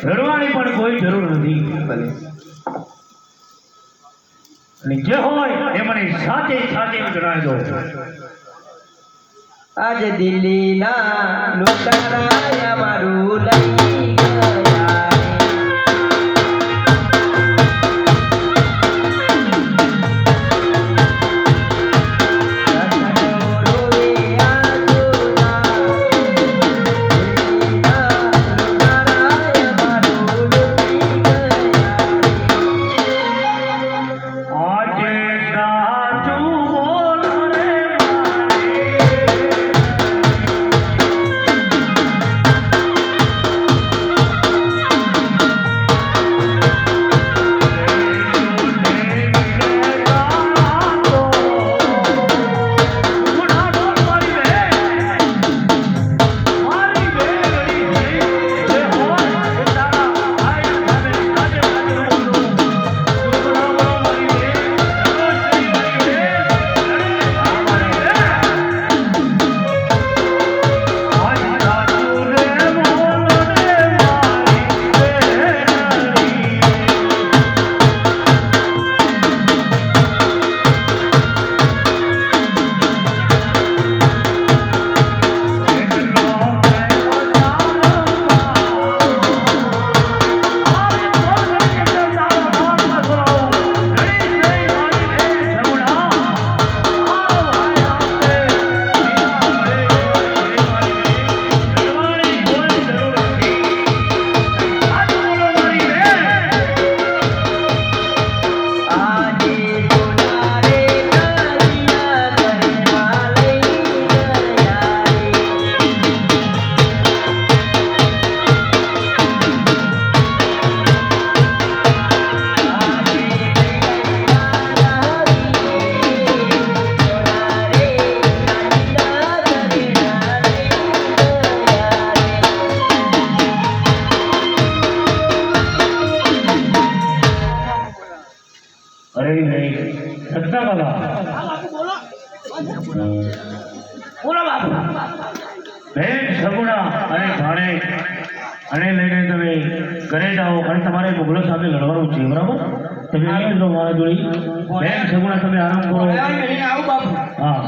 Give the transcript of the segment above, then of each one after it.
રડવાની પણ કોઈ જરૂર નથી. અને જે હોય એ મને સાચે સાચે જણાવી દો. આજે દિલ્હીના લૂંટારા મારું લઈ ગયા અને લઈને તમે ઘરે જાઓ અને તમારે મુગલો સામે લડવાનું છે. બરાબર? તમે આવી જાઓ મારા જોડી. બેન સગુણા તમે આરામ કરો. હા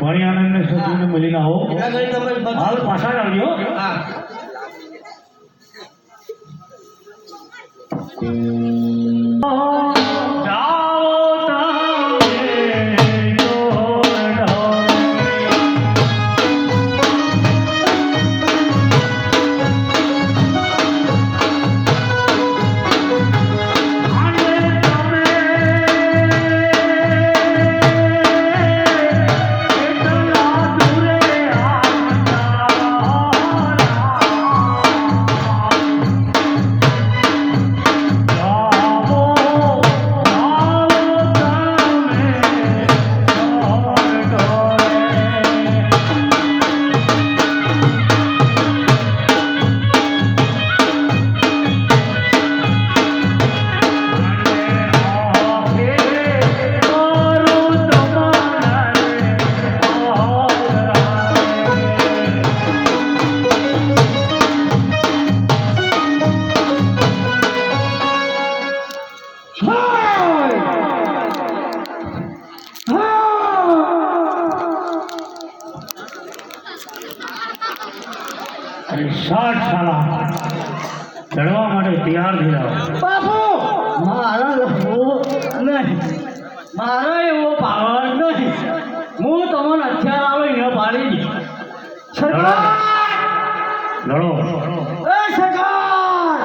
ભણી આનંદ ને સગુણ મળીને આવો. હાલ પાછા જ આવજો. લડવા માટે તૈયાર થઈ જાઓ. બાપુ મારો એવો પાવર નથી. હું તમને અત્યારે આવીને પાડી દી. લડો. એ સરકાર,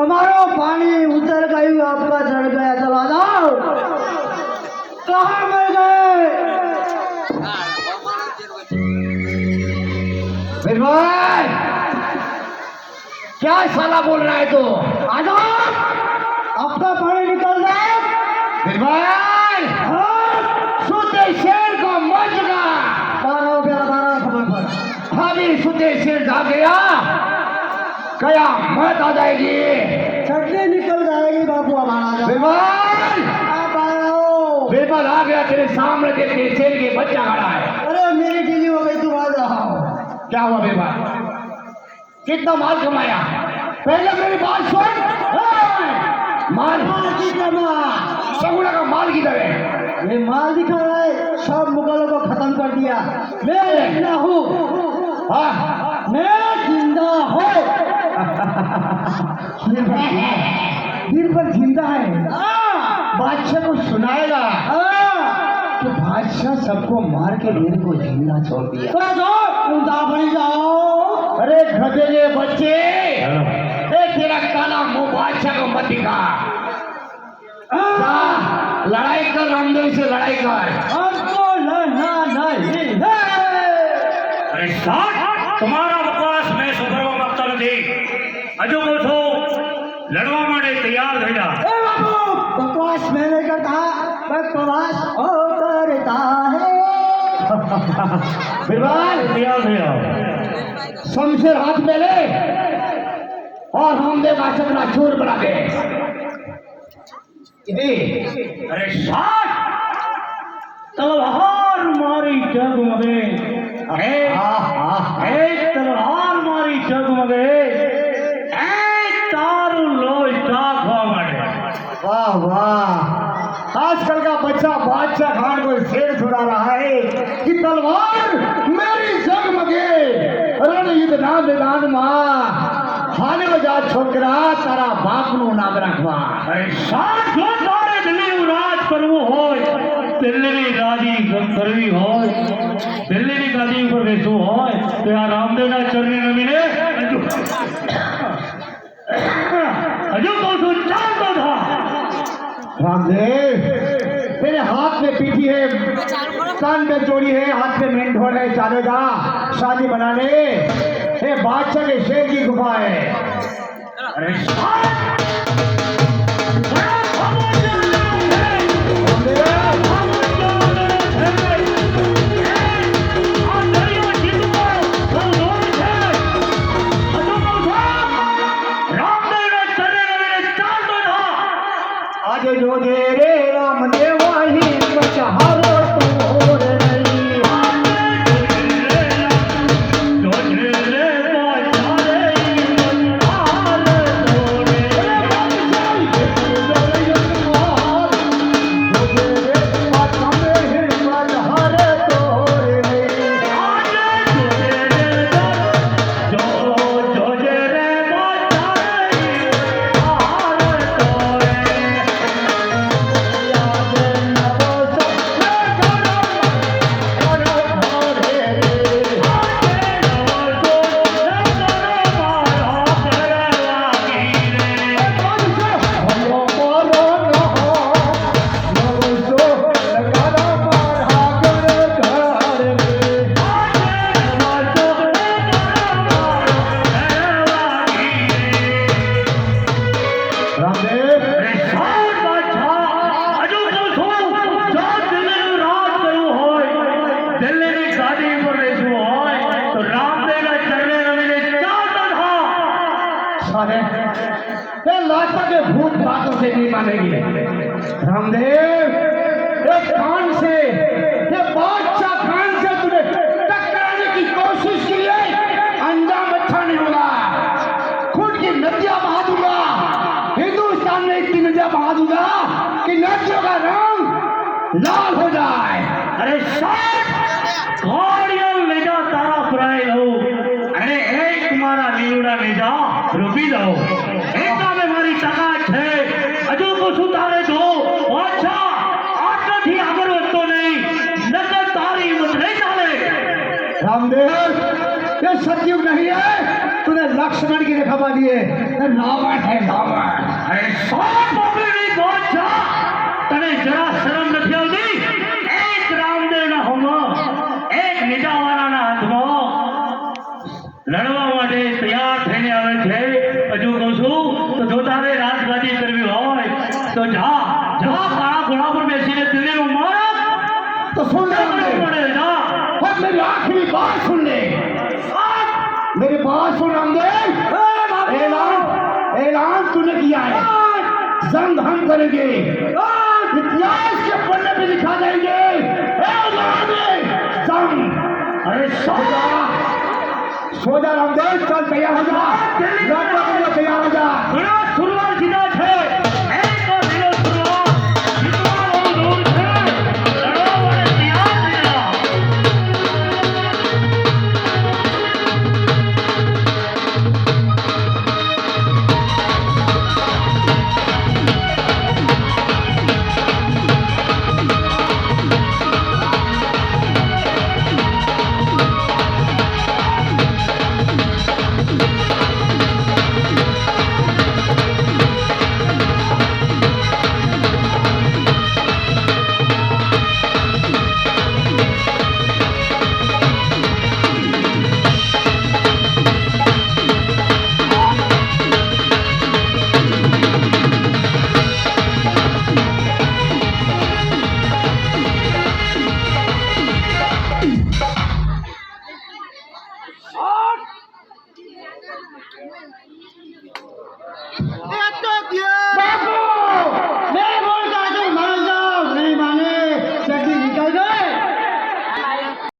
અમારો પાણી ઉતર ગયું, આપકા ચढ़ ગયા, ચલા જાઓ. बिरबल क्या साला बोल रहा है तू? आजाद अपना पानी निकल जाए। बिरबल सुते शेर को मर जगा। 12 रुपया 12 खबर पर अभी सुते शेर जा गया कया मत आ जाएगी। चटनी निकल जाएगी बाबू हमारा। बिरबल आप आओ। बिरबल आ गया तेरे सामने देखते शेर के बच्चा खड़ा है। अरे मेरी ढीली हो गई, तुम आ जाओ। क्या हुआ बिरबल? कितना माल कमाया? पहले मेरी बात सुन। माल सगुना का माल किधर है? ये माल दिखा रहा है, सब मुगलों को खत्म कर दिया। मैं जिंदा हूँ। हाँ मैं जिंदा हूँ। बिरबल जिंदा है। बादशाह को सुनाएगा कि बादशाह सबको मार के मेरे को जिंदा छोड़ दिया। बन जाओ। अरे गधे के बच्चे, ए तेरा काला मुंह बादशाह को मत दिखा। जा, लड़ाई कर, रामदेव से लड़ाई कर। हमको लड़ना नहीं है। अरे साठ तुम्हारा बकवास मैं सुधरवा मागता નથી. હજુ કહું છું લડવા માટે તૈયાર થઈ જા. ए बाबू, बकवास मैं नहीं करता, बकवास वो करता है। बिरबल તૈયાર થઈ જાઓ. शमशेर हाथ में ले और रामदेव का चकना चूर बना दे। અરે સાઠ તલવાર મારી જગમગે. એક તલવાર મારી જગમગે. એક તારું લોહી ચાખવા માટે. वाह वाह, आजकल का बच्चा बादशाह खान को शेर सुना रहा है कि तलवार मेरी जगमगे रण युद्ध ना मैदान માં હાને બજા છોકરા તારા બાપનું નામ રાખવા. અરે સાઠ જો તારે દિલ્હીનું રાજ કરવું હોય, દિલ્હીની ગાદી કરવી હોય, દિલ્હીની ગાદી ઉપર બેસવું હોય તો આ રામદેવના ચરણે નમીને હજુ કહું છું ચાલતો થા. रामदेव तेरे हाथ में पीठी है, कान में चोरी है, हाथ में मेंढोर है, चाले जा शादी बना ले। ये बादशाह के शेर की गुफा है। अरे साठ बड़ा खबरदार है. આ દરિયો જીતવો બહુ દૂર છે. હજુ કહું છું રામદેવના ચરણે નમીને ચાલતો થા. आज जो दे रे रामदेव ही बचारो तोर नहीं। लाशा के भूत बातों से नहीं मानेगी। रामदेव एक खान से, ये बादशाह खान से तूने टकराने की कोशिश की है, अंजाम अच्छा नहीं होगा। खुद की नदियां बहा दूंगा, हिंदुस्तान में इतनी नदियां बहा दूंगा कि नदियों का रंग लाल हो जाए। अरे साठ गाड़ियों ले जा तारा फुराए लो. अरे एक तुम्हारा लीवड़ा ले जा रुपी जाओ. એટલા મેં મારી તાકાત છે. હજુ પૂછું તારે જો અચ્છા આટલાથી આગળ વધતો નહીં, નકર તારી હિંમત નહીં ચાલે. रामदेव ये सतयुग नहीं है, तूने लक्ष्मण की रेखा बांधी है, ये रावण है रावण। અરે સાત બાપરીની બાદશાહ તને જરા શરમ નથી આવતી? એક રામદેવના હોમાં, એક નિજાવાલાના હાથમાં तो सुन ले रामदेव, पड़ेगा और मेरी आखिरी बात सुन ले, मेरी बात सुन रामदेव। ऐलान तूने किया है, जंग हम करेंगे, इतिहास के पन्ने पे लिखा देंगे, ऐलान जंग। अरे सो जा रामदेव, चल तैयार हो जा, लड़ने के लिए तैयार हो जा। ઘણા સુરવાર જીતા છે એક તો દિલો સુરવાર જીતવા બહુ દૂર છે લડવા માટે તૈયાર થયા